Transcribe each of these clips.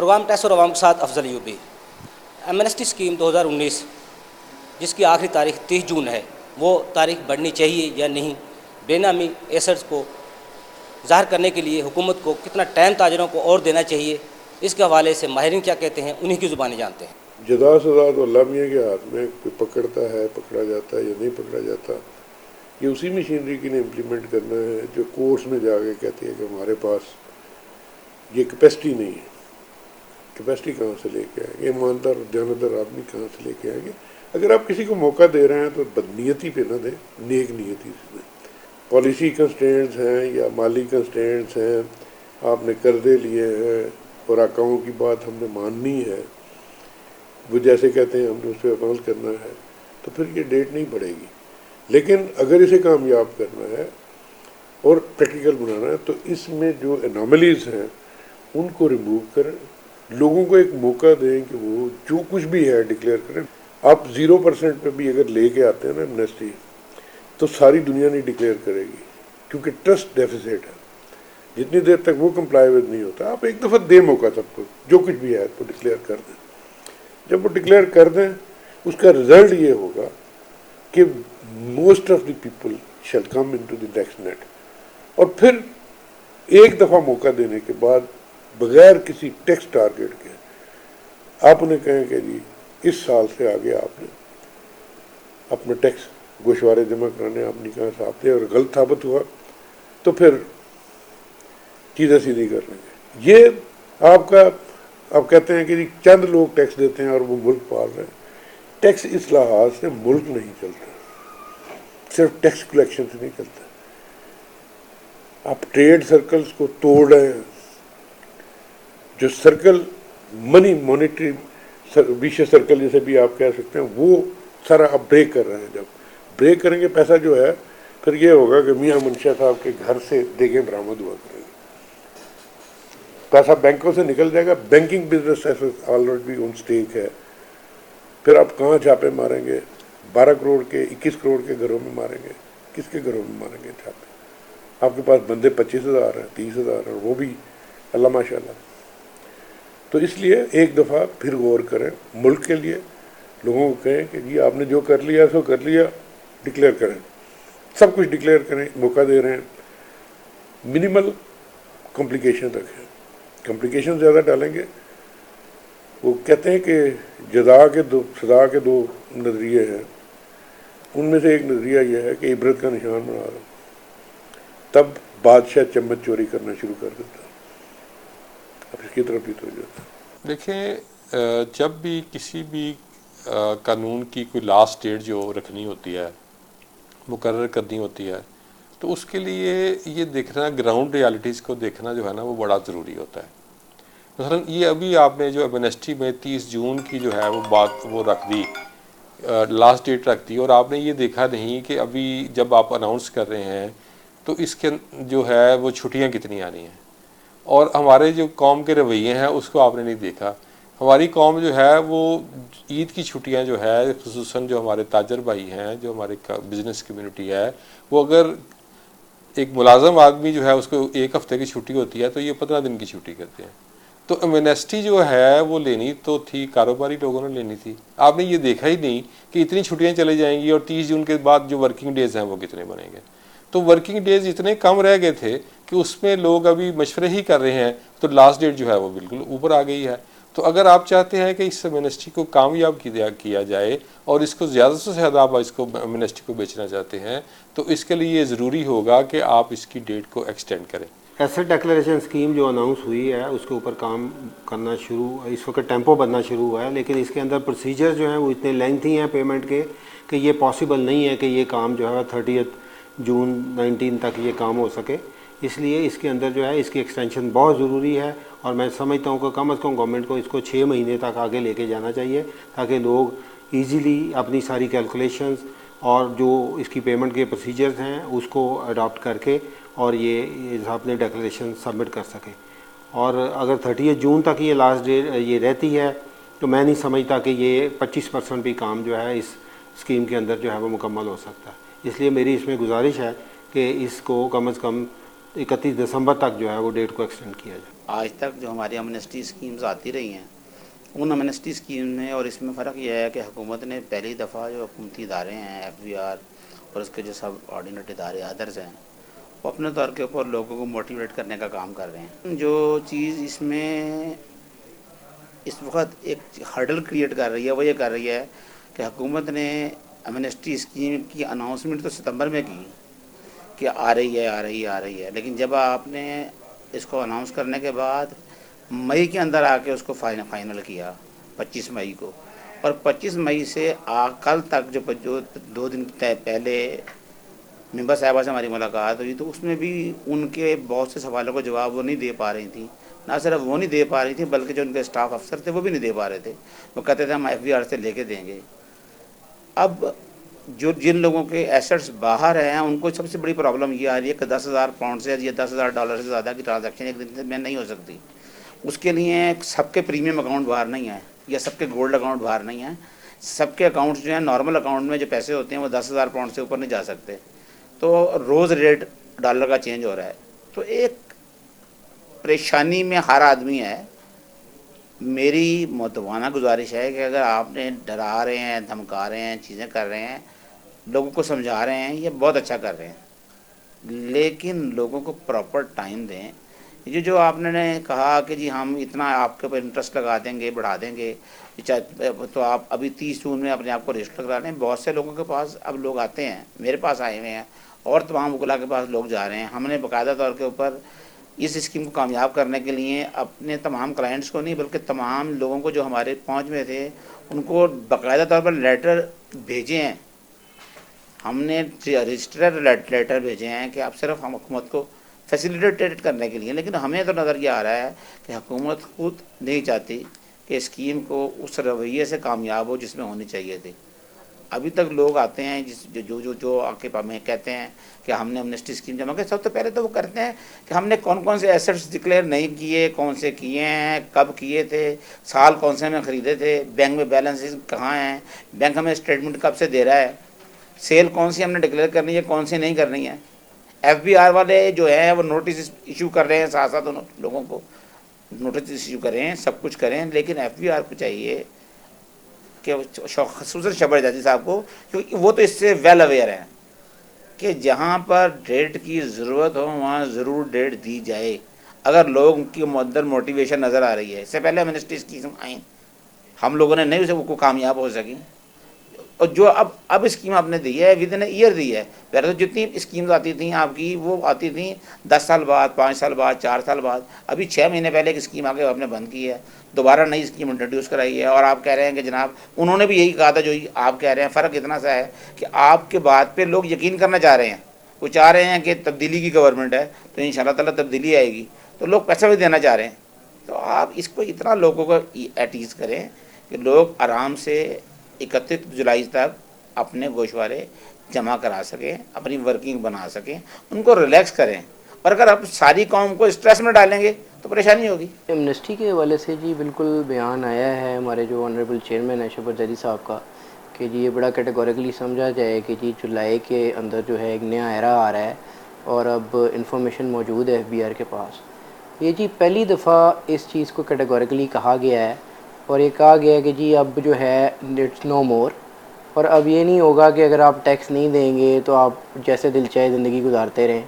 Programme tax और आवाम के साथ अफजल यूबी। एमनेस्टी स्कीम 2019 जिसकी आखिरी तारीख 30 जून है, वो तारीख बढ़नी चाहिए या नहीं? बेनामी एसेट्स को ज़ाहिर करने के लिए हुकूमत को कितना टाइम ताजरों को और देना चाहिए? इसके हवाले से माहिरीन क्या कहते हैं, उन्हीं की ज़ुबानी जानते हैं। जदा सजा तो अल्लाह मियाँ के हाथ में, कोई पकड़ता है, पकड़ा जाता है या नहीं पकड़ा जाता, ये उसी मशीनरी की ने इम्प्लीमेंट करना है जो कोर्ट्स में जाके कहती है कि हमारे पास ये कैपेसिटी नहीं है। कैपेसिटी कहाँ से लेके आएंगे? ईमानदार जानदार आदमी कहाँ से लेके आएंगे? अगर आप किसी को मौका दे रहे हैं तो बदनीयती पे ना दें, नेक नियति से दें। पॉलिसी कंस्ट्रेंट्स हैं या माली कंस्ट्रेंट्स हैं, आपने कर्जे लिए हैं और आकाओं की बात हमने माननी है, वो जैसे कहते हैं हमने उस पर अमल करना है, तो फिर ये डेट नहीं बढ़ेगी। लेकिन अगर इसे कामयाब करना है और प्रैक्टिकल बनाना है तो इसमें जो एनॉमलीज हैं उनको रिमूव करें, लोगों को एक मौका दें कि वो जो कुछ भी है डिक्लेयर करें। आप 0% पे भी अगर लेके आते हैं ना एमनेस्टी, तो सारी दुनिया नहीं डिक्लेयर करेगी, क्योंकि ट्रस्ट डेफिसिट है। जितनी देर तक वो कंप्लाई विद नहीं होता, आप एक दफ़ा दे मौका सबको, जो कुछ भी है तो डिक्लेयर कर दें। जब वो डिक्लेयर कर दें, उसका रिजल्ट ये होगा कि most of the people shall come into the tax net. और फिर एक दफ़ा मौका देने के बाद बगैर किसी टैक्स टारगेट के आप उन्हें कहें कि जी इस साल से आगे आपने अपने टैक्स गोशवारे जमा कराने अपनी कहाँ साफ थे और गलत साबित हुआ तो फिर चीज़ें सीधी कर लेंगे। ये आपका, आप कहते हैं कि जी चंद लोग टैक्स देते हैं और वो मुल्क पाल रहे हैं। टैक्स इस लिहाज से मुल्क नहीं चलता, सिर्फ टैक्स कलेक्शन से नहीं चलता। आप ट्रेड सर्कल्स को तोड़ रहे हैं। जो सर्कल मनी मॉनेटरी विशेष सर्कल जैसे भी आप कह सकते हैं, वो सारा आप ब्रेक कर रहे हैं। जब ब्रेक करेंगे पैसा जो है, फिर ये होगा कि मियाँ मुंशिया साहब के घर से देखें बरामद हुआ करेंगे, पैसा बैंकों से निकल जाएगा। बैंकिंग बिजनेस ऐसे ऑलरेडी ऑन स्टेक है। फिर आप कहाँ छापे मारेंगे? 12 करोड़ के 21 करोड़ के घरों में मारेंगे, किसके घरों में मारेंगे छापे? आपके पास बंदे 25,000 हैं, 30,000 हैं, वो भी अल्लाह माशाल्लाह। तो इसलिए एक दफ़ा फिर गौर करें, मुल्क के लिए लोगों को कहें कि जी आपने जो कर लिया सो कर लिया, डिक्लेयर करें, सब कुछ डिक्लेयर करें, मौका दे रहे हैं। मिनिमल कॉम्प्लिकेशन रखें, कॉम्प्लिकेशन ज़्यादा डालेंगे। वो कहते हैं कि सजा के दो नज़रिए हैं, उनमें से एक नज़रिया यह है कि इबरत का निशान बना दो, तब बादशाह चम्मच चोरी करना शुरू कर देता। अब इसकी तरफ भी तो देखें, जब भी किसी भी कानून की कोई लास्ट डेट जो रखनी होती है, मुकर्रर करनी होती है, तो उसके लिए ये देखना, ग्राउंड रियलिटीज़ को देखना जो है ना, वो बड़ा ज़रूरी होता है। मसलन ये अभी आपने जो एमनेस्टी में 30 जून की जो है वो बात वो रख दी, लास्ट डेट रख दी, और आपने ये देखा नहीं कि अभी जब आप अनाउंस कर रहे हैं तो इसके जो है वो छुट्टियाँ कितनी आनी हैं, और हमारे जो कौम के रवैये हैं उसको आपने नहीं देखा। हमारी कौम जो है वो ईद की छुट्टियां जो है, खुसूसन जो हमारे ताजर भाई हैं, जो हमारे बिज़नेस कम्युनिटी है, वो अगर एक मुलाजम आदमी जो है उसको एक हफ़्ते की छुट्टी होती है तो ये 15 दिन की छुट्टी करते हैं। तो एमनेस्टी जो है वो लेनी तो थी, कारोबारी लोगों ने लेनी थी। आपने ये देखा ही नहीं कि इतनी छुट्टियाँ चली जाएंगी और 30 जून के बाद जो वर्किंग डेज़ हैं वो कितने बनेंगे। तो वर्किंग डेज इतने कम रह गए थे कि उसमें लोग अभी मशवरे ही कर रहे हैं, तो लास्ट डेट जो है वो बिल्कुल ऊपर आ गई है। तो अगर आप चाहते हैं कि इस एमनेस्टी को कामयाब किया जाए और इसको ज़्यादा से ज़्यादा आप इसको एमनेस्टी को बेचना चाहते हैं, तो इसके लिए ये ज़रूरी होगा कि आप इसकी डेट को एक्सटेंड करें। एसेट डिक्लेरेशन स्कीम जो अनाउंस हुई है उसके ऊपर काम करना शुरू, इस वक्त टेम्पो बनना शुरू हुआ है, लेकिन इसके अंदर प्रोसीजर जो हैं वो इतने लेंथी हैं पेमेंट के कि ये पॉसिबल नहीं है कि ये काम जो है 30 जून 19 तक ये काम हो सके। इसलिए इसके अंदर जो है इसकी एक्सटेंशन बहुत ज़रूरी है, और मैं समझता हूँ कि कम अज़ कम गवर्नमेंट को इसको 6 महीने तक आगे लेके जाना चाहिए, ताकि लोग ईज़िली अपनी सारी कैलकुलेशंस और जो इसकी पेमेंट के प्रोसीजर्स हैं उसको अडॉप्ट करके और ये अपने डिक्लेरेशन सबमिट कर सकें। और अगर 30 जून तक ये लास्ट डेट ये रहती है तो मैं नहीं समझता कि ये 25% भी काम जो है इस स्कीम के अंदर जो है वो मुकम्मल हो सकता है। इसलिए मेरी इसमें गुजारिश है कि इसको कम अज़ कम 31 दिसंबर तक जो है वो डेट को एक्सटेंड किया जाए। आज तक जो हमारी एमनेस्टी स्कीम्स आती रही हैं, उन एमनेस्टी स्कीम में और इसमें फ़र्क यह है कि हुकूमत ने पहली दफ़ा जो हुकूमती इदारे हैं FBR और उसके जो सब ऑर्डिनेट इदारे अदर्स हैं, वो अपने तौर के ऊपर लोगों को मोटिवेट करने का काम कर रहे हैं। जो चीज़ इसमें इस वक्त एक हर्डल क्रिएट कर रही है वो ये कर रही है कि हुकूमत ने एमनेस्टी स्कीम की अनाउंसमेंट तो सितंबर में की कि आ रही है, लेकिन जब आपने इसको अनाउंस करने के बाद मई के अंदर आके उसको फाइनल किया 25 मई को, और 25 मई से कल तक जो 2 दिन पहले मेंबर साहिबा से हमारी मुलाकात हुई, तो उसमें भी उनके बहुत से सवालों को जवाब वो नहीं दे पा रही थी। ना सिर्फ वो नहीं दे पा रही थी बल्कि जो उनके स्टाफ अफसर थे वो भी नहीं दे पा रहे थे। वो कहते थे हम FBR से लेके देंगे। अब जो जिन लोगों के एसेट्स बाहर हैं उनको सबसे बड़ी प्रॉब्लम ये आ रही है कि 10,000 पाउंड से या 10,000 डॉलर से ज़्यादा की ट्रांजैक्शन एक दिन में नहीं हो सकती। उसके लिए सबके प्रीमियम अकाउंट बाहर नहीं है या सबके गोल्ड अकाउंट बाहर नहीं है। सबके अकाउंट्स जो हैं नॉर्मल अकाउंट में जो पैसे होते हैं वो 10,000 पाउंड से ऊपर नहीं जा सकते। तो रोज़ रेट डॉलर का चेंज हो रहा है, तो एक परेशानी में हर आदमी है। मेरी मुतवाना गुजारिश है कि अगर आपने डरा रहे हैं, धमका रहे हैं, चीज़ें कर रहे हैं, लोगों को समझा रहे हैं, ये बहुत अच्छा कर रहे हैं, लेकिन लोगों को प्रॉपर टाइम दें। ये जो आपने कहा कि जी हम इतना आपके ऊपर इंटरेस्ट लगा देंगे, बढ़ा देंगे, तो आप अभी 30 जून में अपने आप को रजिस्टर करा लें। बहुत से लोगों के पास अब लोग आते हैं, मेरे पास आए हुए हैं और तमाम वकला के पास लोग जा रहे हैं। हमने बाकायदा तौर के ऊपर इस स्कीम को कामयाब करने के लिए अपने तमाम क्लाइंट्स को नहीं बल्कि तमाम लोगों को जो हमारे पहुंच में थे उनको बाकायदा तौर पर लेटर भेजे हैं। हमने रजिस्टर लेटर भेजे हैं कि आप सिर्फ हम हुकूमत को फैसिलिटेट करने के लिए, लेकिन हमें तो नज़र ये आ रहा है कि हुकूमत खुद नहीं चाहती कि स्कीम को उस रवैये से कामयाब हो जिसमें होनी चाहिए थी। अभी तक लोग आते हैं जो आके हमें कहते हैं कि हमने एमनेस्टी स्कीम जमा की। सबसे पहले तो वो करते हैं कि हमने कौन कौन से एसेट्स डिक्लेयर नहीं किए, कौन से किए हैं, कब किए थे, साल कौन से में ख़रीदे थे, बैंक में बैलेंसेस कहाँ हैं, बैंक हमें स्टेटमेंट कब से दे रहा है, सेल कौन सी हमने डिक्लेयर करनी है, कौन सी नहीं करनी है। FBR वाले जो है वो नोटिस इशू कर रहे हैं, साथ साथ उन लोगों को नोटिस इशू करें, सब कुछ करें, लेकिन FBR को चाहिए कि खसूसन शबर जाती साहब को, क्योंकि वो तो इससे वेल अवेयर हैं कि जहाँ पर डेट की ज़रूरत हो वहाँ ज़रूर डेट दी जाए, अगर लोगों की अंदर मोटिवेशन नज़र आ रही है। इससे पहले एमनेस्टी स्कीम आई, हम लोगों ने नहीं उसे वो कामयाब हो सकी, और जो अब स्कीम आपने दी है विद इन ईयर दी है। पहले तो जितनी स्कीम्स आती थी आपकी वो आती थी 10 साल बाद, 5 साल बाद, 4 साल बाद। अभी 6 महीने पहले एक स्कीम आके आपने बंद की है, दोबारा नई स्कीम इंट्रोड्यूस कराई है, और आप कह रहे हैं कि जनाब उन्होंने भी यही कहा था जो आप कह रहे हैं। फ़र्क इतना सा है कि आपके बात पर लोग यकीन करना चाह रहे हैं, वो चाह रहे हैं कि तब्दीली की गवर्नमेंट है तो इंशाल्लाह ताला तब्दीली आएगी, तो लोग पैसा भी देना चाह रहे हैं। तो आप इसको इतना लोगों को एटीज़ करें कि लोग आराम से 31 जुलाई तक अपने गोशवारे जमा करा सकें, अपनी वर्किंग बना सकें, उनको रिलैक्स करें। और अगर आप सारी कौम को स्ट्रेस में डालेंगे तो परेशानी होगी। एमनेस्टी के हवाले से जी बिल्कुल बयान आया है हमारे जो ऑनरेबल चेयरमैन है शबर जैदी साहब का कि जी ये बड़ा कैटेगोरिकली समझा जाए कि जी जुलाई के अंदर जो है एक नया एरा आ रहा है और अब इंफॉर्मेशन मौजूद है FBR के पास। ये जी पहली दफ़ा इस चीज़ को कैटेगोरिकली कहा गया है और ये कहा गया है कि जी अब जो है इट्स नो मोर, और अब ये नहीं होगा कि अगर आप टैक्स नहीं देंगे तो आप जैसे दिल चाहे ज़िंदगी गुजारते रहें,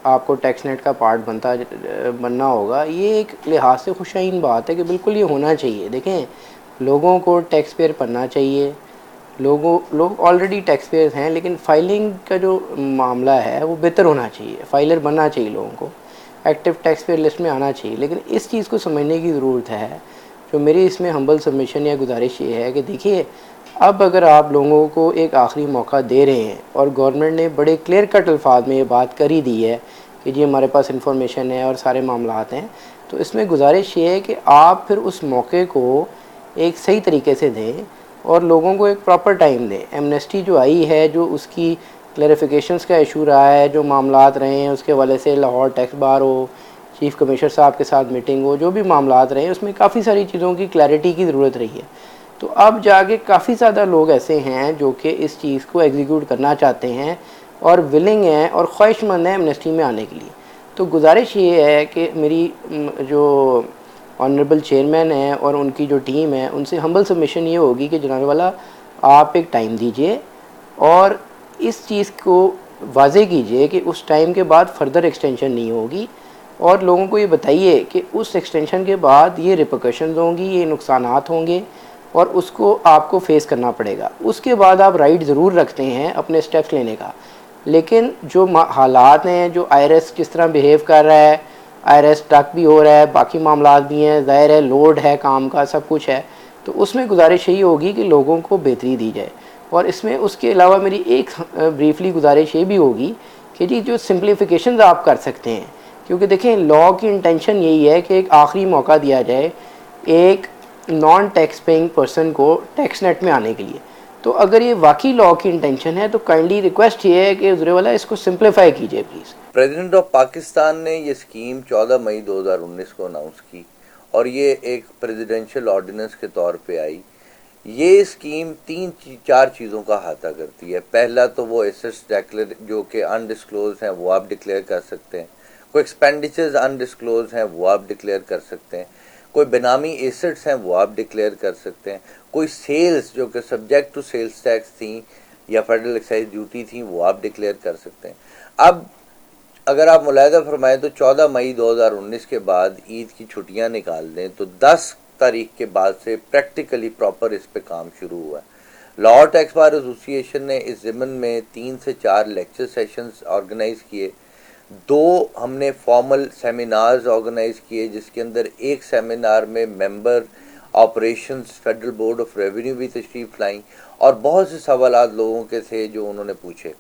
आपको टैक्स नेट का पार्ट बनना होगा। ये एक लिहाज से खुशाइन बात है कि बिल्कुल ये होना चाहिए। देखें, लोगों को टैक्स पेयर बनना चाहिए, लोग ऑलरेडी टैक्स पेयर हैं, लेकिन फाइलिंग का जो मामला है वो बेहतर होना चाहिए, फाइलर बनना चाहिए, लोगों को एक्टिव टैक्स पेयर लिस्ट में आना चाहिए। लेकिन इस चीज़ को समझने की ज़रूरत है। जो मेरी इसमें हम्बल सबमिशन या गुजारिश ये है कि देखिए, अब अगर आप लोगों को एक आखिरी मौका दे रहे हैं और गवर्नमेंट ने बड़े क्लियर कट अल्फाज में ये बात कर ही दी है कि जी हमारे पास इंफॉर्मेशन है और सारे मामलात हैं, तो इसमें गुजारिश ये है कि आप फिर उस मौके को एक सही तरीके से दें और लोगों को एक प्रॉपर टाइम दें। एमनेस्टी जो आई है, जो उसकी क्लैरिफिकेशंस का इशू रहा है, जो मामलात रहे हैं उसके हवाले से लाहौर टैक्स बार हो, चीफ़ कमिश्नर साहब के साथ मीटिंग हो, जो भी मामलात रहे हैं उसमें काफ़ी सारी चीज़ों की क्लैरिटी की ज़रूरत रही है। तो अब जाके काफ़ी ज़्यादा लोग ऐसे हैं जो कि इस चीज़ को एग्जीक्यूट करना चाहते हैं और विलिंग हैं और ख्वाहिशमंद हैं एमनेस्टी में आने के लिए। तो गुजारिश ये है कि मेरी जो ऑनरेबल चेयरमैन है और उनकी जो टीम है उनसे हम्बल सबमिशन ये होगी कि जनाब वाला आप एक टाइम दीजिए और इस चीज़ को वाज़े कीजिए कि उस टाइम के बाद फर्दर एक्सटेंशन नहीं होगी, और लोगों को ये बताइए कि उस एक्सटेंशन के बाद ये रिपरकशंस होंगी, ये नुकसानात होंगे और उसको आपको फेस करना पड़ेगा। उसके बाद आप राइट ज़रूर रखते हैं अपने स्टेप्स लेने का, लेकिन जो हालात हैं, जो IRS किस तरह बिहेव कर रहा है, IRS स्टक भी हो रहा है, बाकी मामलात भी हैं, ज़ाहिर है लोड है काम का, सब कुछ है, तो उसमें गुजारिश यही होगी कि लोगों को बेहतरी दी जाए। और इसमें उसके अलावा मेरी एक ब्रीफली गुजारिश ये भी होगी कि जी जो सिंप्लीफिकेशन आप कर सकते हैं, क्योंकि देखें लॉ की इंटेंशन यही है कि एक आखिरी मौका दिया जाए एक नॉन टैक्स पेइंग पर्सन को टैक्स नेट में आने के लिए। तो अगर ये वाकई लॉ की इंटेंशन है तो काइंडली रिक्वेस्ट ये है कि उजरे वाला इसको सिंप्लीफाई कीजिए प्लीज़। प्रेसिडेंट ऑफ पाकिस्तान ने ये स्कीम 14 मई 2019 को अनाउंस की और ये एक प्रेसिडेंशियल ऑर्डिनेंस के तौर पे आई। ये स्कीम 3-4 चीज़ों का अहाता करती है। पहला तो वो एसेट्स डेक्लेयर जो कि अनडिस्क्लोज हैं वो आप डिक्लेयर कर सकते हैं, कोई एक्सपेंडिचर्स अनडिस्क्लोज हैं वो आप डिक्लेयर कर सकते हैं, कोई बेनामी एसेट्स हैं वो आप डिक्लेयर कर सकते हैं, कोई सेल्स जो कि सब्जेक्ट टू सेल्स टैक्स थी या फेडरल एक्साइज ड्यूटी थी वो आप डिक्लेयर कर सकते हैं। अब अगर आप मुलाहिजा फरमाएं तो 14 मई 2019 के बाद ईद की छुट्टियां निकाल दें तो 10 तारीख के बाद से प्रैक्टिकली प्रॉपर इस पे काम शुरू हुआ है। लॉ टैक्स बार एसोसिएशन ने इस ज़िमन में 3 से 4 लेक्चर सेशंस ऑर्गेनाइज़ किए, 2 हमने फॉर्मल सेमिनार्स ऑर्गेनाइज़ किए जिसके अंदर एक सेमिनार में member operations federal board of revenue भी तशरीफ़ लाईं और बहुत से सवालात लोगों के थे जो उन्होंने पूछे।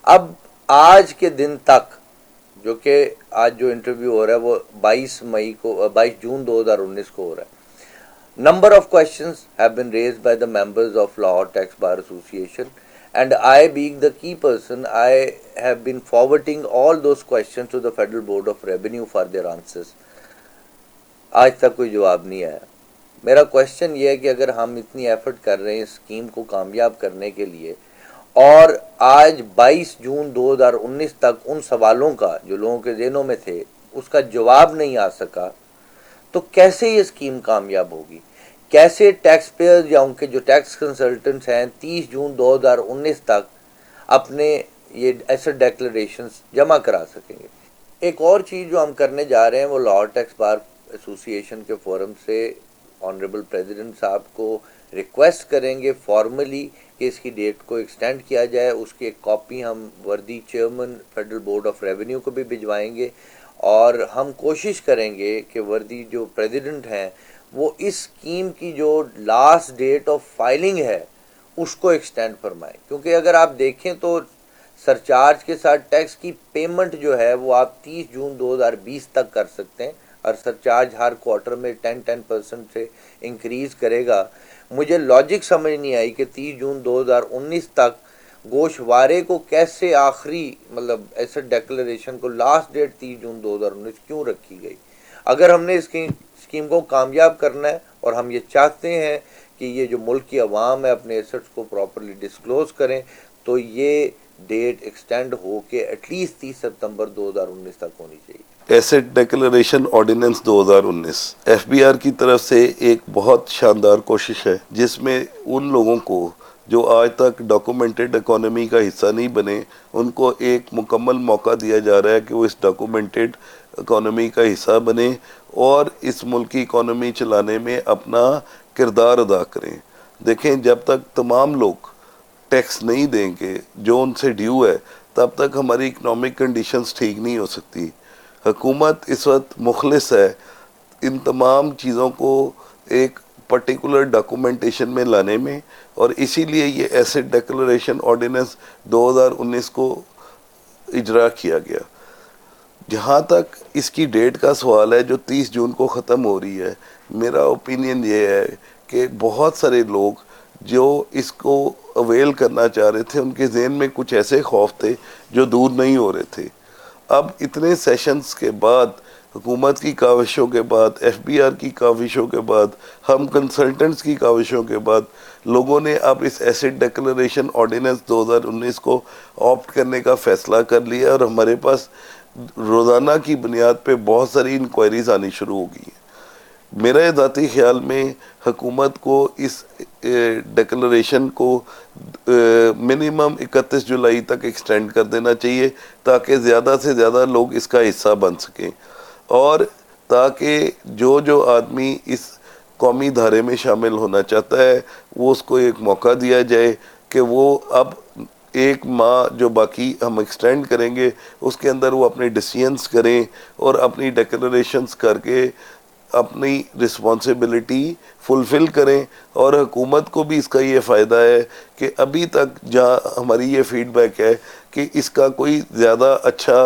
अब आज के दिन तक जो कि आज जो इंटरव्यू हो रहा है वो 22 जून 2019 को हो रहा है, number of questions have been raised by the members of Law Tax Bar Association and I being the key person I have been forwarding all those questions to the Federal Board of Revenue for their answers। आज तक कोई जवाब नहीं आया। मेरा question ये है कि अगर हम इतनी एफर्ट कर रहे हैं स्कीम को कामयाब करने के लिए और आज 22 जून 2019 तक उन सवालों का जो लोगों के ज़हनों में थे उसका जवाब नहीं आ सका, तो कैसे ये स्कीम कामयाब होगी? कैसे टैक्स पेयर्स या उनके जो टैक्स कंसल्टेंट्स हैं 30 जून 2019 तक अपने ये एसेट डेक्लरेशंस जमा करा सकेंगे? एक और चीज़ जो हम करने जा रहे हैं वो लॉ टैक्स बार एसोसिएशन के फोरम से ऑनरेबल प्रेसिडेंट साहब को रिक्वेस्ट करेंगे फॉर्मली कि इसकी डेट को एक्सटेंड किया जाए। उसकी एक कॉपी हम वर्दी chairman federal board of revenue को भी भिजवाएंगे और हम कोशिश करेंगे कि वर्दी जो प्रेसिडेंट हैं वो इस स्कीम की जो लास्ट डेट ऑफ फाइलिंग है उसको एक्सटेंड फरमाएं, क्योंकि अगर आप देखें तो सरचार्ज के साथ टैक्स की पेमेंट जो है वो आप 30 जून 2020 तक कर सकते हैं और सरचार्ज हर क्वार्टर में 10% से इंक्रीज़ करेगा। मुझे लॉजिक समझ नहीं आई कि 30 जून 2019 तक गोशवारे को कैसे आखिरी मतलब एसेट डेक्लरेशन को लास्ट डेट 30 जून 2019 क्यों रखी गई? अगर हमने इसकी स्कीम को कामयाब करना है और हम ये चाहते हैं कि ये जो मुल्क की आवाम है अपने एसेट्स को प्रॉपरली डिस्क्लोज करें तो ये डेट एक्सटेंड हो के एटलीस्ट 30 सितंबर 2019 तक होनी चाहिए। एसेट डिक्लेरेशन ऑर्डिनेंस 2019 FBR की तरफ से एक बहुत शानदार कोशिश है जिसमें उन लोगों को जो आज तक डॉक्यूमेंटेड इकोनॉमी का हिस्सा नहीं बने उनको एक मुकम्मल मौका दिया जा रहा है कि वो इस डॉक्यूमेंटेड इकोनॉमी का हिस्सा बने और इस मुल्क की इकोनॉमी चलाने में अपना किरदार अदा करें। देखें, जब तक तमाम लोग टैक्स नहीं देंगे जो उनसे ड्यू है तब तक हमारी इकनॉमिक कंडीशंस ठीक नहीं हो सकती। हुकूमत इस वक्त मुखलिस है इन तमाम चीज़ों को एक पर्टिकुलर डॉक्यूमेंटेशन में लाने में और इसीलिए ये एसेट डिक्लेरेशन ऑर्डिनेंस 2019 को इजरा किया गया। जहाँ तक इसकी डेट का सवाल है जो 30 जून को ख़त्म हो रही है, मेरा ओपिनियन ये है कि बहुत सारे लोग जो इसको अवेल करना चाह रहे थे उनके जहन में कुछ ऐसे खौफ थे जो दूर नहीं हो रहे थे। अब इतने सेशंस के बाद, हुकूमत की काविशों के बाद, FBR की काविशों के बाद, हम कंसल्टेंट्स की काविशों के बाद लोगों ने अब इस एसेट डिक्लेरेशन ऑर्डिनेंस 2019 को ऑप्ट करने का फ़ैसला कर लिया और हमारे पास रोज़ाना की बुनियाद पे बहुत सारी इंक्वायरीज आनी शुरू हो गई हैं। मेरा ज़ाती ख्याल में हुकूमत को इस डिक्लेरेशन को मिनिमम 31 जुलाई तक एक्सटेंड कर देना चाहिए ताकि ज़्यादा से ज़्यादा लोग इसका हिस्सा बन सकें, और ताकि जो जो आदमी इस कौमी धारे में शामिल होना चाहता है वो उसको एक मौका दिया जाए कि वो अब एक माह जो बाकी हम एक्सटेंड करेंगे उसके अंदर वो अपने डिसीजंस करें और अपनी डिक्लेरेशंस करके अपनी रिस्पॉन्सिबिलिटी फुलफ़िल करें। और हुकूमत को भी इसका ये फ़ायदा है कि अभी तक जहाँ हमारी ये फीडबैक है कि इसका कोई ज़्यादा अच्छा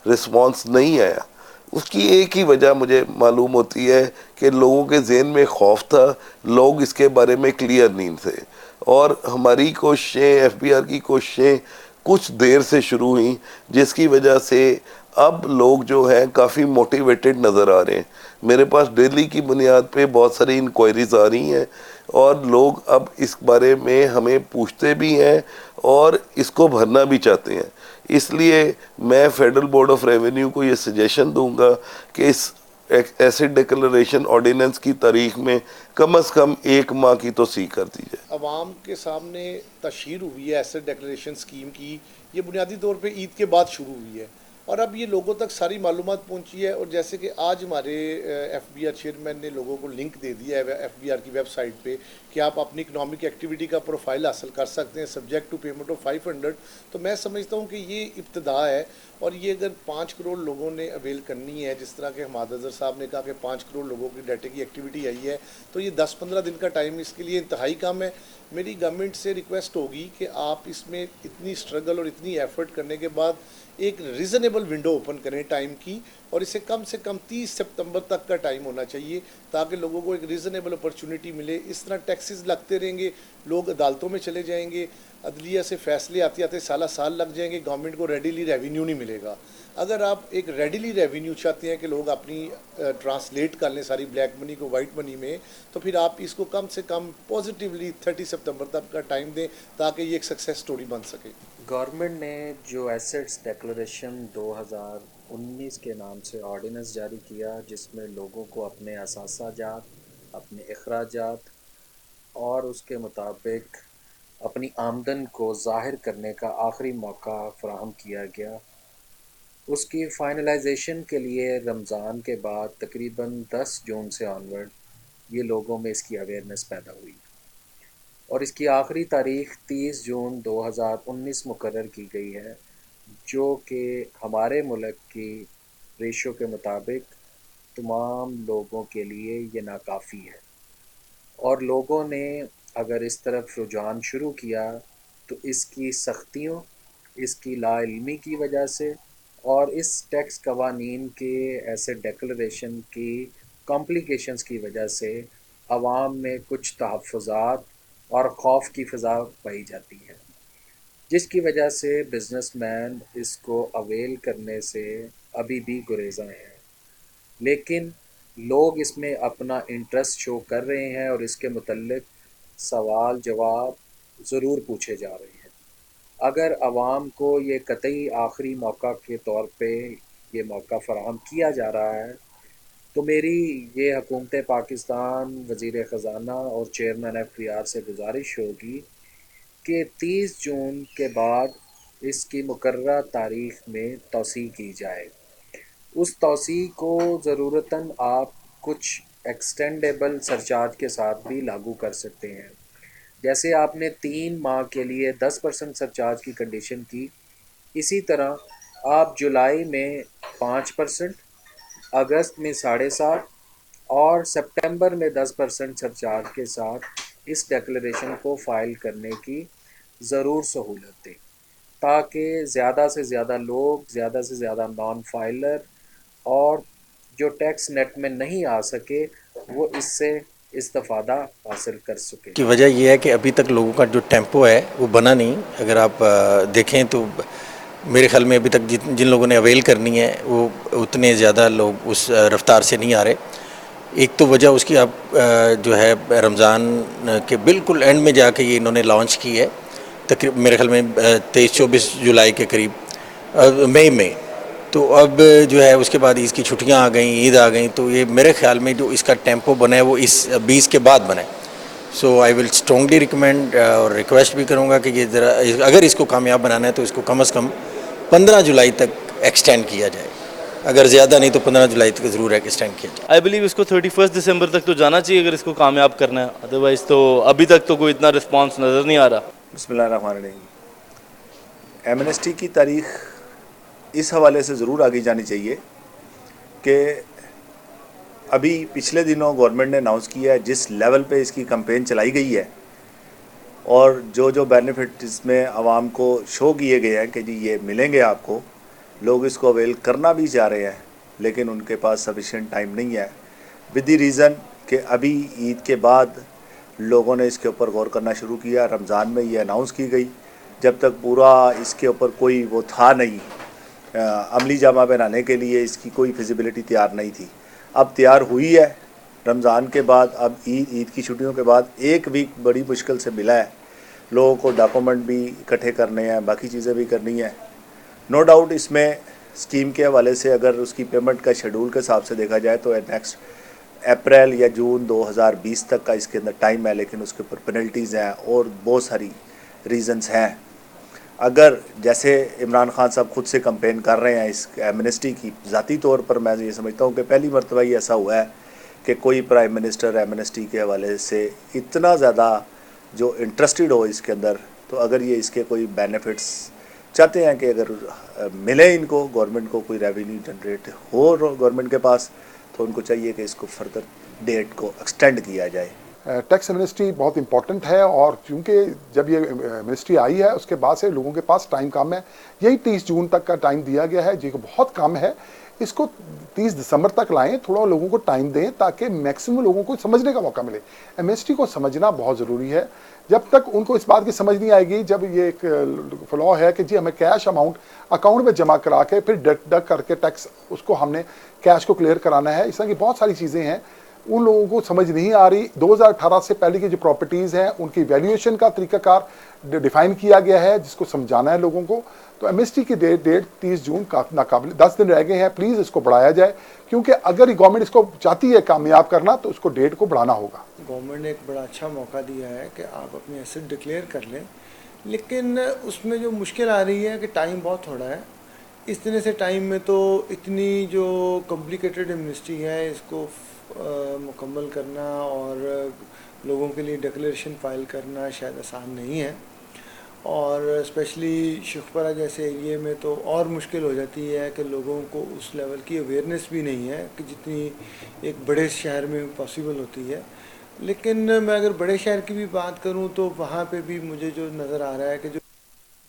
रिस्पॉन्स नहीं आया, उसकी एक ही वजह मुझे मालूम होती है कि लोगों के ज़हन में खौफ था, लोग इसके बारे में क्लियर नहीं थे। और हमारी कोशिशें, FBR की कोशिशें कुछ देर से शुरू हुई, जिसकी वजह से अब लोग जो हैं काफ़ी मोटिवेटेड नज़र आ रहे हैं। मेरे पास डेली की बुनियाद पे बहुत सारी इंक्वायरीज आ रही हैं और लोग अब इस बारे में हमें पूछते भी हैं और इसको भरना भी चाहते हैं। इसलिए मैं फेडरल बोर्ड ऑफ रेवेन्यू को ये सजेशन दूंगा कि इस एसिड डिक्लेरेशन ऑर्डिनेंस की तारीख में कम से कम 1 माह की तोसी कर दी जाए। अवाम के सामने तशहीर हुई है एसिड डिक्लेरेशन स्कीम की, ये बुनियादी तौर पे ईद के बाद शुरू हुई है और अब ये लोगों तक सारी मालूमात पहुंची है। और जैसे कि आज हमारे FBR चेयरमैन ने लोगों को लिंक दे दिया है FBR की वेबसाइट पे कि आप अपनी इकनॉमिक एक्टिविटी का प्रोफाइल हासिल कर सकते हैं सब्जेक्ट टू पेमेंट ऑफ 500। तो मैं समझता हूँ कि ये इब्तदा है और ये अगर 5 करोड़ लोगों ने अवेल करनी है, जिस तरह के हमाद अज़हर साहब ने कहा कि 5 करोड़ लोगों की डाटा की एक्टिविटी आई है, तो ये 10-15 दिन का टाइम इसके लिए इंतहाई कम है। मेरी गवर्नमेंट से रिक्वेस्ट होगी कि आप इसमें इतनी स्ट्रगल और इतनी एफर्ट करने के बाद एक रीज़नेबल विंडो ओपन करें टाइम की, और इसे कम से कम 30 सितंबर तक का टाइम होना चाहिए ताकि लोगों को एक रीज़नेबल अपॉर्चुनिटी मिले। इस तरह टैक्सेस लगते रहेंगे, लोग अदालतों में चले जाएंगे, अदलिया से फैसले आते आते साल लग जाएंगे, गवर्नमेंट को रेडीली रेवेन्यू नहीं मिलेगा। अगर आप एक रेडीली रेवेन्यू चाहते हैं कि लोग अपनी ट्रांसलेट कर लें सारी ब्लैक मनी को वाइट मनी में, तो फिर आप इसको कम से कम पॉजिटिवली 30 सितंबर तक का टाइम दें ताकि ये एक सक्सेस स्टोरी बन सके। गवर्नमेंट ने जो एसेट्स डिक्लेरेशन 2019 के नाम से ऑर्डिनेंस जारी किया, जिसमें लोगों को अपने असासाजात, अपने अखराजात और उसके मुताबिक अपनी आमदन को ज़ाहिर करने का आखिरी मौका फ़राहम किया गया, उसकी फ़ाइनलाइजेशन के लिए रमज़ान के बाद तकरीबन 10 जून से ऑनवर्ड ये लोगों में इसकी अवेयरनेस पैदा हुई और इसकी आखिरी तारीख़ 30 जून 2019 मुकर्रर की गई है, जो कि हमारे मुल्क की रेशो के मुताबिक तमाम लोगों के लिए ये नाकाफ़ी है। और लोगों ने अगर इस तरफ रुझान शुरू किया तो इसकी सख्तियों, इसकी लाइल्मी की वजह से और इस टैक्स कवानीन के ऐसे डिक्लेरेशन की कॉम्प्लिकेशंस की वजह से आवाम में कुछ तहफ़्फ़ुज़ात और खौफ की फ़िज़ा पाई जाती है, जिसकी वजह से बिज़नेसमैन इसको अवेल करने से अभी भी गुरेज़ा हैं। लेकिन लोग इसमें अपना इंटरेस्ट शो कर रहे हैं और इसके मुतल्लिक़ सवाल जवाब ज़रूर पूछे जा रहे हैं। अगर आवाम को ये कतई आखिरी मौका के तौर पे ये मौका फ़राहम किया जा रहा है, तो मेरी ये हुकूमत पाकिस्तान, वज़ीर ख़ज़ाना और चेयरमैन FBR से गुजारिश होगी कि 30 जून के बाद इसकी मुकर्ररा तारीख़ में तौसी की जाए। उस तौसी को ज़रूरतन आप कुछ एक्सटेंडेबल सरचार्ज के साथ भी लागू कर सकते हैं। जैसे आपने 3 माह के लिए 10% सरचार्ज की कंडीशन की, इसी तरह आप जुलाई में 5%, अगस्त में 7.5% और सितंबर में 10% सरचार्ज के साथ इस डिक्लेरेशन को फ़ाइल करने की ज़रूर सहूलत दें, ताकि ज़्यादा से ज़्यादा लोग, ज़्यादा से ज़्यादा नॉन फाइलर और जो टैक्स नेट में नहीं आ सके वो इससे इस्तिफ़ादा हासिल कर सके। की वजह यह है कि अभी तक लोगों का जो टेम्पो है वो बना नहीं। अगर आप देखें तो मेरे ख्याल में अभी तक जिन लोगों ने अवेल करनी है वो उतने ज़्यादा लोग उस रफ्तार से नहीं आ रहे। एक तो वजह उसकी आप जो है रमज़ान के बिल्कुल एंड में जाके ये इन्होंने लॉन्च की है, तकरीबन मेरे ख्याल में 23-24 जुलाई के करीब, मई में। तो अब जो है उसके बाद इसकी छुट्टियां आ गई, ईद आ गई, तो ये मेरे ख्याल में जो इसका टेम्पो बना है वो इस 20 के बाद बना है। सो आई विल स्ट्रॉन्गली रिकमेंड और रिक्वेस्ट भी करूँगा कि ये ज़रा अगर इसको कामयाब बनाना है तो इसको कम से कम 15 जुलाई तक एक्सटेंड किया जाए, अगर ज़्यादा नहीं तो 15 जुलाई तक ज़रूर एक्सटेंड किया जाए। आई बिलीव इसको 31 दिसंबर तक तो जाना चाहिए अगर इसको कामयाब करना है, अदरवाइज़ तो अभी तक तो कोई इतना रिस्पांस नज़र नहीं आ रहा। बिस्मिल्लाहिर्रहमानिर्रहीम। एमनेस्टी की तारीख इस हवाले से ज़रूर आगे जानी चाहिए कि अभी पिछले दिनों गवर्नमेंट ने अनाउंस किया है जिस लेवल पे इसकी कैंपेन चलाई गई है और जो बेनिफिट इसमें आवाम को शो किए गए हैं कि जी ये मिलेंगे आपको, लोग इसको अवेल करना भी चाह रहे हैं, लेकिन उनके पास सफिशिएंट टाइम नहीं है विद द रीज़न कि अभी ईद के बाद लोगों ने इसके ऊपर गौर करना शुरू किया। रमज़ान में ये अनाउंस की गई, जब तक पूरा इसके ऊपर कोई वो था नहीं, अमली जामा पहनाने के लिए इसकी कोई फिजिबिलिटी तैयार नहीं थी। अब तैयार हुई है रमज़ान के बाद, अब ईद की छुट्टियों के बाद 1 वीक बड़ी मुश्किल से मिला है। लोगों को डॉक्यूमेंट भी इकट्ठे करने हैं, बाकी चीज़ें भी करनी है। नो डाउट इसमें स्कीम के हवाले से अगर उसकी पेमेंट का शेड्यूल के हिसाब से देखा जाए तो नेक्स्ट अप्रैल या जून 2020 तक का इसके अंदर टाइम है, लेकिन उसके ऊपर पेनल्टीज़ हैं और बहुत सारी रीज़न्स हैं। अगर जैसे इमरान खान साहब खुद से कंपेन कर रहे हैं इस एमनेस्टी की, ज़ाती तौर पर मैं ये समझता हूँ कि पहली मरतबा ये ऐसा हुआ है कि कोई प्राइम मिनिस्टर एमनेस्टी के हवाले से इतना ज़्यादा जो इंटरेस्टेड हो इसके अंदर। तो अगर ये इसके कोई बेनिफिट्स चाहते हैं कि अगर मिले इनको, गवर्नमेंट को कोई रेवेन्यू जनरेट हो गवर्नमेंट के पास, तो उनको चाहिए कि इसको फर्दर डेट को एक्सटेंड किया जाए। टैक्स एमनेस्टी बहुत इंपॉर्टेंट है और क्योंकि जब ये एमनेस्टी आई है उसके बाद से लोगों के पास टाइम कम है, यही 30 जून तक का टाइम दिया गया है जो बहुत कम है। इसको 30 दिसंबर तक लाएं, थोड़ा लोगों को टाइम दें ताकि मैक्सिमम लोगों को समझने का मौका मिले। एमनेस्टी को समझना बहुत ज़रूरी है। जब तक उनको इस बात की समझ नहीं आएगी, जब ये एक फ्लॉ है कि जी हमें कैश अमाउंट अकाउंट में जमा करा के फिर डक करके टैक्स उसको हमने कैश को क्लियर कराना है, इस तरह की बहुत सारी चीज़ें हैं, उन लोगों को समझ नहीं आ रही। 2018 से पहले की जो प्रॉपर्टीज़ हैं उनकी वैल्यूएशन का तरीकाकार डिफाइन किया गया है, जिसको समझाना है लोगों को। तो एमनेस्टी की डेट 30 जून का नाकाबिल, 10 दिन रह गए हैं, प्लीज़ इसको बढ़ाया जाए, क्योंकि अगर गवर्नमेंट इसको चाहती है कामयाब करना तो उसको डेट को बढ़ाना होगा। गवर्नमेंट ने एक बड़ा अच्छा मौका दिया है कि आप अपने एसेट डिक्लेयर कर लें, लेकिन उसमें जो मुश्किल आ रही है कि टाइम बहुत थोड़ा है। इस तरह से टाइम में तो इतनी जो कॉम्प्लिकेटेड एमनेस्टी है इसको मुकम्मल करना और लोगों के लिए डिक्लेरेशन फ़ाइल करना शायद आसान नहीं है, और स्पेशली शुखपरा जैसे एरिए में तो और मुश्किल हो जाती है कि लोगों को उस लेवल की अवेयरनेस भी नहीं है कि जितनी एक बड़े शहर में पॉसिबल होती है। लेकिन मैं अगर बड़े शहर की भी बात करूं तो वहाँ पे भी मुझे जो नज़र आ रहा है कि जो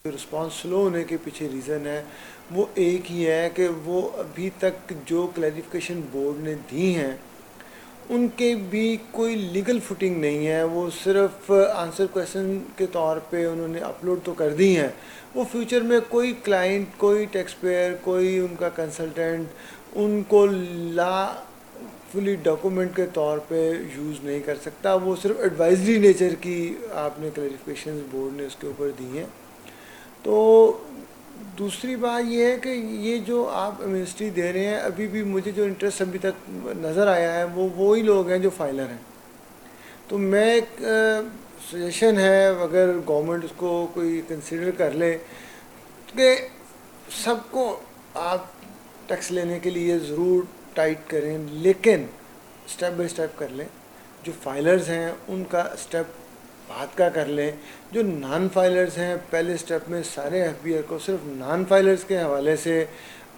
रिस्पांस स्लो होने के पीछे रीज़न है वो एक ही है कि वो अभी तक जो क्लैरिफिकेशन बोर्ड ने दी हैं उनके भी कोई लीगल फुटिंग नहीं है। वो सिर्फ आंसर क्वेश्चन के तौर पे उन्होंने अपलोड तो कर दी हैं, वो फ्यूचर में कोई क्लाइंट, कोई टैक्स पेयर, कोई उनका कंसल्टेंट उनको फुली डॉक्यूमेंट के तौर पे यूज़ नहीं कर सकता। वो सिर्फ एडवाइजरी नेचर की आपने क्लैरिफिकेशन बोर्ड ने उसके ऊपर दी हैं। तो दूसरी बात ये है कि ये जो आप एमनेस्टी दे रहे हैं, अभी भी मुझे जो इंटरेस्ट अभी तक नज़र आया है वो ही लोग हैं जो फाइलर हैं। तो मैं एक सजेशन है, अगर गवर्नमेंट उसको कोई कंसिडर कर ले कि सबको आप टैक्स लेने के लिए ज़रूर टाइट करें, लेकिन स्टेप बाय स्टेप कर लें। जो फाइलर्स हैं उनका स्टेप बाद का कर लें, जो नॉन फाइलर्स हैं पहले स्टेप में सारे एफबीआर को सिर्फ नॉन फाइलर्स के हवाले से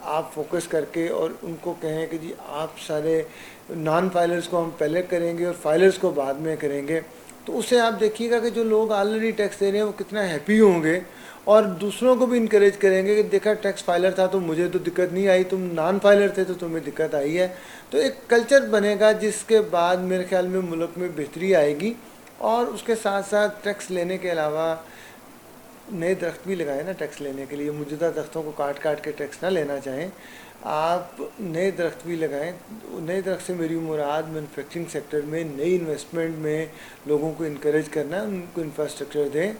आप फोकस करके और उनको कहें कि जी आप सारे नॉन फाइलर्स को हम पहले करेंगे और फाइलर्स को बाद में करेंगे। तो उससे आप देखिएगा कि जो लोग ऑलरेडी टैक्स दे रहे हैं वो कितना हैप्पी होंगे और दूसरों को भी इनकरेज करेंगे कि देखा टैक्स फाइलर था तो मुझे तो दिक्कत नहीं आई, तुम नॉन फाइलर थे तो तुम्हें दिक्कत आई है। तो एक कल्चर बनेगा जिसके बाद मेरे ख्याल में मुल्क में बेहतरी आएगी। और उसके साथ साथ टैक्स लेने के अलावा नए दरख्त भी लगाए ना टैक्स लेने के लिए, मौजूदा दरख्तों को काट काट के टैक्स ना लेना चाहें। आप नए दरख्त भी लगाएं। नए दरख्त से मेरी मुराद मैन्युफैक्चरिंग सेक्टर में नई इन्वेस्टमेंट में लोगों को इनकरेज करना है, उनको इंफ्रास्ट्रक्चर दें,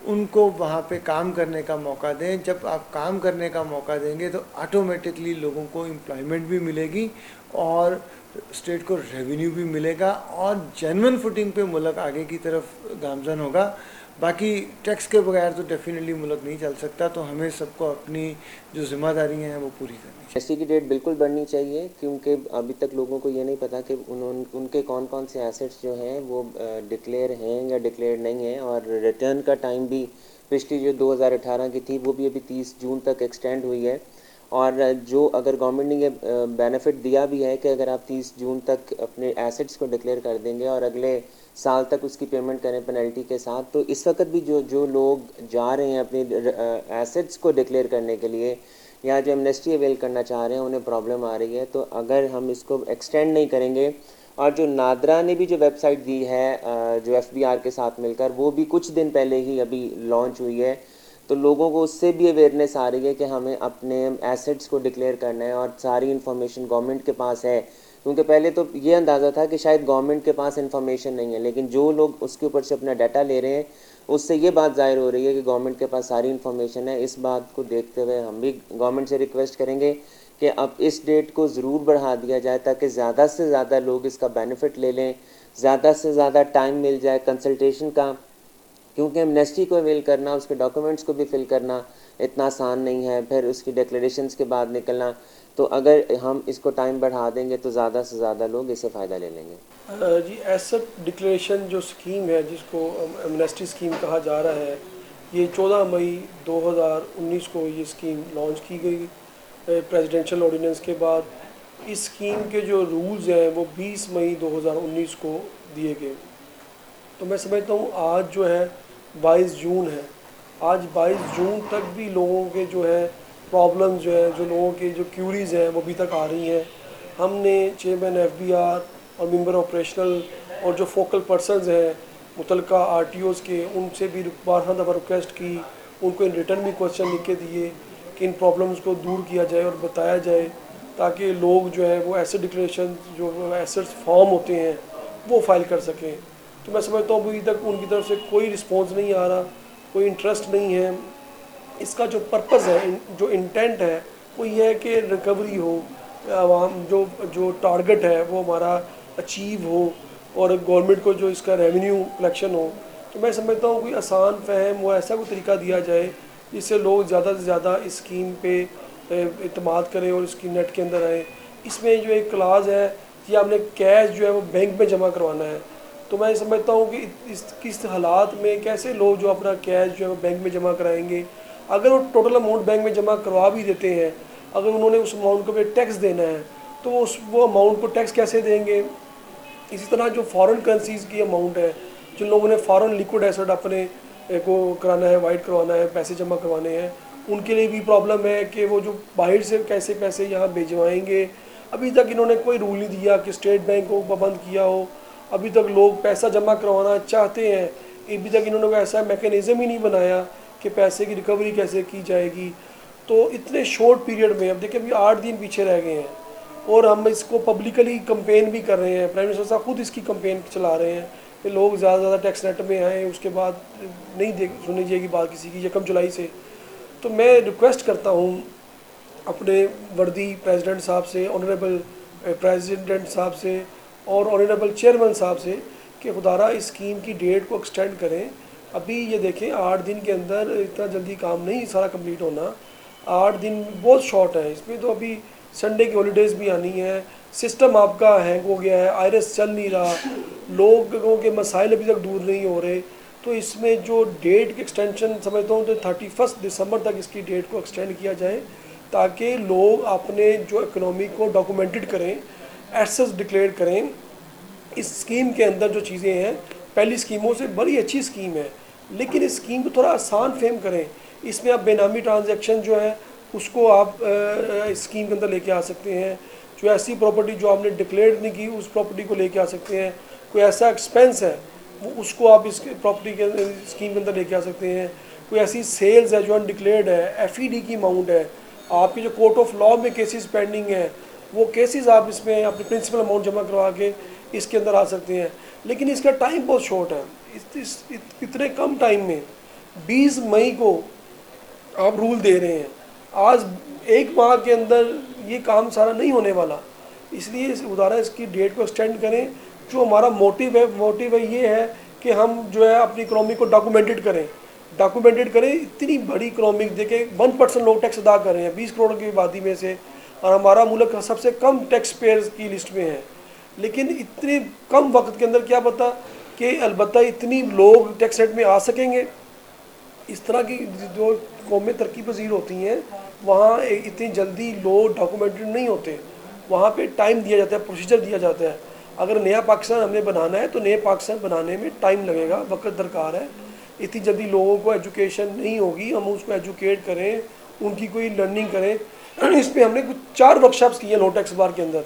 उनको वहाँ पे काम करने का मौका दें। जब आप काम करने का मौका देंगे तो ऑटोमेटिकली लोगों को एम्प्लॉयमेंट भी मिलेगी और स्टेट को रेवेन्यू भी मिलेगा और जेन्युइन फुटिंग पे मुल्क आगे की तरफ गामजन होगा। बाकी टैक्स के बगैर तो डेफिनेटली मुल्क नहीं चल सकता, तो हमें सबको अपनी जो जिम्मेदारियां हैं वो पूरी करनी चाहिए। एसटी की डेट बिल्कुल बढ़नी चाहिए, क्योंकि अभी तक लोगों को ये नहीं पता कि उनके कौन कौन से एसेट्स जो हैं वो डिक्लेयर हैं या डिक्लेयर नहीं हैं, और रिटर्न का टाइम भी पिछली जो 2018 की थी वो भी अभी 30 जून तक एक्सटेंड हुई है। और जो अगर गवर्नमेंट ने ये बेनिफिट दिया भी है कि अगर आप 30 जून तक अपने एसेट्स को डिक्लेयर कर देंगे और अगले साल तक उसकी पेमेंट करें पेनल्टी के साथ, तो इस वक्त भी जो लोग जा रहे हैं अपने एसेट्स को डिक्लेयर करने के लिए या जो एमनेस्टी अवेल करना चाह रहे हैं उन्हें प्रॉब्लम आ रही है। तो अगर हम इसको एक्सटेंड नहीं करेंगे, और जो नादरा ने भी जो वेबसाइट दी है जो FBR के साथ मिलकर, वो भी कुछ दिन पहले ही अभी लॉन्च हुई है, तो लोगों को उससे भी अवेयरनेस आ रही है कि हमें अपने एसेट्स को डिक्लेयर करना है और सारी इन्फॉर्मेशन गवर्नमेंट के पास है। क्योंकि पहले तो ये अंदाज़ा था कि शायद गवर्नमेंट के पास इन्फॉर्मेशन नहीं है, लेकिन जो लोग उसके ऊपर से अपना डाटा ले रहे हैं उससे ये बात ज़ाहिर हो रही है कि गवर्नमेंट के पास सारी इन्फॉर्मेशन है। इस बात को देखते हुए हम भी गवर्नमेंट से रिक्वेस्ट करेंगे कि अब इस डेट को ज़रूर बढ़ा दिया जाए ताकि ज़्यादा से ज़्यादा लोग इसका बेनिफिट ले लें, ज़्यादा से ज़्यादा टाइम मिल जाए कंसल्टेशन का, क्योंकि एमनेस्टी को अवेल करना, उसके डॉक्यूमेंट्स को भी फिल करना इतना आसान नहीं है, फिर उसकी डिक्लेरेशंस के बाद निकलना। तो अगर हम इसको टाइम बढ़ा देंगे तो ज़्यादा से ज़्यादा लोग इससे फ़ायदा ले लेंगे। जी, एसेट डिक्लेरेशन जो स्कीम है जिसको एमनेस्टी स्कीम कहा जा रहा है, ये 14 मई 2019 को ये स्कीम लॉन्च की गई प्रेसिडेंशियल ऑर्डिनेंस के बाद। इस स्कीम के जो रूल्स हैं वो 20 मई 2019 को दिए गए। तो मैं समझता हूँ आज जो है 22 जून है, आज 22 जून तक भी लोगों के जो है प्रॉब्लम्स जो है, जो लोगों के जो क्यूरीज़ हैं वो अभी तक आ रही हैं। हमने चेयरमैन FBR और मेंबर ऑपरेशनल और जो फोकल पर्सनस हैं मुतलका RTOs के, उनसे भी बारहा दफ़ा रिक्वेस्ट की, उनको इन रिटर्न भी क्वेश्चन लिख के दिए कि इन प्रॉब्लम्स को दूर किया जाए और बताया जाए ताकि लोग जो है वो एसेट डिक्लेरेशन जो एसेट्स फॉर्म होते हैं वो फाइल कर सकें। तो मैं समझता हूँ अभी तक उनकी तरफ से कोई रिस्पॉन्स नहीं आ रहा, कोई इंटरेस्ट नहीं है। इसका जो पर्पज़ है, जो इंटेंट है, वो ये है कि रिकवरी हो, आवाम जो टारगेट है वो हमारा अचीव हो और गवर्नमेंट को जो इसका रेवेन्यू कलेक्शन हो। तो मैं समझता हूँ कोई आसान फहम वो ऐसा कोई तरीका दिया जाए जिससे लोग ज़्यादा से ज़्यादा इस स्कीम पे इत्माद करें और इसकी नेट के अंदर आएँ। इसमें जो एक क्लास है कि आपने कैश जो है वो बैंक में जमा करवाना है। तो मैं समझता हूँ कि किस हालात में कैसे लोग जो अपना कैश जो है वो बैंक में जमा कराएंगे। अगर वो टोटल अमाउंट बैंक में जमा करवा भी देते हैं, अगर उन्होंने उस अमाउंट को फिर टैक्स देना है तो वो अमाउंट को टैक्स कैसे देंगे। इसी तरह जो फॉरेन करेंसीज़ की अमाउंट है, जिन लोगों ने फॉरेन लिक्विड एसेट अपने को कराना है, वाइट करवाना है, पैसे जमा करवाने हैं, उनके लिए भी प्रॉब्लम है कि वो जो बाहर से कैसे पैसे यहाँ भिजवाएंगे। अभी तक इन्होंने कोई रूल नहीं दिया कि स्टेट बैंक को पाबंद किया हो। अभी तक लोग पैसा जमा करवाना चाहते हैं, अभी तक इन्होंने कोई ऐसा मैकेनिज़्म ही नहीं बनाया कि पैसे की रिकवरी कैसे की जाएगी। तो इतने शॉर्ट पीरियड में, अब देखिए अभी 8 दिन पीछे रह गए हैं और हम इसको पब्लिकली कंपेन भी कर रहे हैं। प्राइम मिनिस्टर साहब खुद इसकी कंपेन चला रहे हैं कि लोग ज़्यादा से ज़्यादा टैक्स नेट में आएँ, उसके बाद नहीं सुनी जाएगी बात किसी की 1 जुलाई से। तो मैं रिक्वेस्ट करता हूँ अपने वर्दी प्रेसिडेंट साहब से, ऑनरेबल प्रेसिडेंट साहब से और ऑनरेबल चेयरमैन साहब से कि खुदारा इस स्कीम की डेट को एक्सटेंड करें। अभी ये देखें 8 दिन के अंदर इतना जल्दी काम नहीं सारा कंप्लीट होना, 8 दिन बहुत शॉर्ट है। इसमें तो अभी संडे की हॉलीडेज़ भी आनी है, सिस्टम आपका हैंग हो गया है, आईरिस चल नहीं रहा, लोगों के मसाइल अभी तक दूर नहीं हो रहे। तो इसमें जो डेट की एक्सटेंशन समझता हूँ तो 31 दिसंबर तक इसकी डेट को एक्सटेंड किया जाए ताकि लोग अपने जो इकनॉमी को डॉक्यूमेंटेड करें, एसेट्स डिक्लेयर करें। इस स्कीम के अंदर जो चीज़ें हैं पहली स्कीमों से बड़ी अच्छी स्कीम है, लेकिन इस स्कीम को थोड़ा आसान फेम करें। इसमें आप बेनामी ट्रांजैक्शन जो है उसको आप इस स्कीम के अंदर लेके आ सकते हैं। जो ऐसी प्रॉपर्टी जो आपने डिक्लेयर नहीं की उस प्रॉपर्टी को लेके आ सकते हैं। कोई ऐसा एक्सपेंस है वो उसको आप इस प्रॉपर्टी के स्कीम के अंदर लेके आ सकते हैं। कोई ऐसी सेल्स है जो अनडिक्लेयर्ड है, FED की अमाउंट है आपके जो कोर्ट ऑफ लॉ में केसेस पेंडिंग हैं वो केसेस आप इसमें अपनी प्रिंसिपल अमाउंट जमा करवा के इसके अंदर आ सकते हैं। लेकिन इसका टाइम बहुत शॉर्ट है। इतने कम टाइम में 20 मई को आप रूल दे रहे हैं, आज 1 माह के अंदर ये काम सारा नहीं होने वाला। इसलिए उदाहरण इसकी डेट को एक्सटेंड करें। जो हमारा मोटिव है ये है कि हम जो है अपनी इकोनॉमी को डॉक्यूमेंटेड करें। इतनी बड़ी इकोनॉमी देखें, 1% लोग टैक्स अदा कर रहे हैं 20 करोड़ की आबादी में से, और हमारा मुल्क सबसे कम टैक्स पेयर्स की लिस्ट में है। लेकिन इतने कम वक्त के अंदर क्या पता कि अलबत्ता इतनी लोग टैक्स रेट में आ सकेंगे। इस तरह की जो कौमें तरक्की पजीर होती हैं वहाँ इतनी जल्दी लोग डॉक्यूमेंटेड नहीं होते, वहाँ पे टाइम दिया जाता है, प्रोसीजर दिया जाता है। अगर नया पाकिस्तान हमने बनाना है तो नए पाकिस्तान बनाने में टाइम लगेगा, वक्त दरकार है। इतनी जल्दी लोगों को एजुकेशन नहीं होगी, हम उसको एजुकेट करें, उनकी कोई लर्निंग करें। इस पर हमने कुछ 4 वर्कशॉप्स की हैं लो टैक्स बार के अंदर।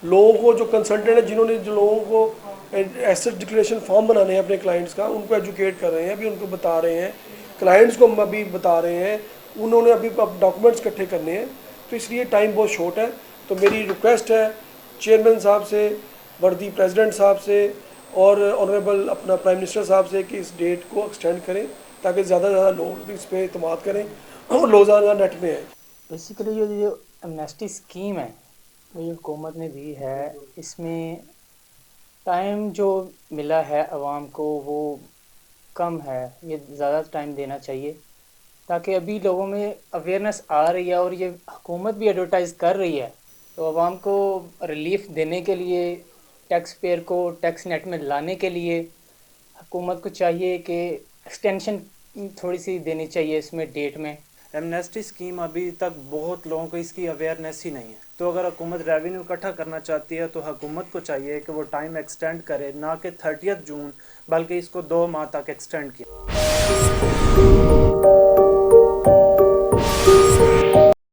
लोगों को जो कंसल्टेंट है जिन्होंने जो लोगों को एसेट डिक्लेरेशन फॉर्म बनाने हैं अपने क्लाइंट्स का, उनको एजुकेट कर रहे हैं, अभी उनको बता रहे हैं, क्लाइंट्स को हम अभी बता रहे हैं, उन्होंने अभी डॉक्यूमेंट्स इकट्ठे करने हैं। तो इसलिए टाइम बहुत शॉर्ट है। तो मेरी रिक्वेस्ट है चेयरमैन साहब से, वर्दी प्रेसिडेंट साहब से और ऑनरेबल अपना प्राइम मिनिस्टर साहब से कि इस डेट को एक्सटेंड करें ताकि ज़्यादा से ज़्यादा लोग इस पर इत्माद करें और रोज़ाना नेट में है। बेसिकली जो एमनेस्टी स्कीम है वो जो हुकूमत ने दी है, इसमें टाइम जो मिला है आवाम को वो कम है। ये ज़्यादा टाइम देना चाहिए ताकि अभी लोगों में अवेयरनेस आ रही है और ये हुकूमत भी एडवर्टाइज़ कर रही है। तो आवाम को रिलीफ देने के लिए, टैक्स पेयर को टैक्स नेट में लाने के लिए हुकूमत को चाहिए कि एक्सटेंशन थोड़ी सी देनी चाहिए इसमें डेट में। एमनेस्टी स्कीम अभी तक बहुत लोगों को इसकी अवेयरनेस ही नहीं है। तो अगर हुकूमत रेवेन्यू इकट्ठा करना चाहती है तो हुकूमत को चाहिए कि वो टाइम एक्सटेंड करे, ना कि 30 जून बल्कि इसको 2 माह तक एक्सटेंड किया।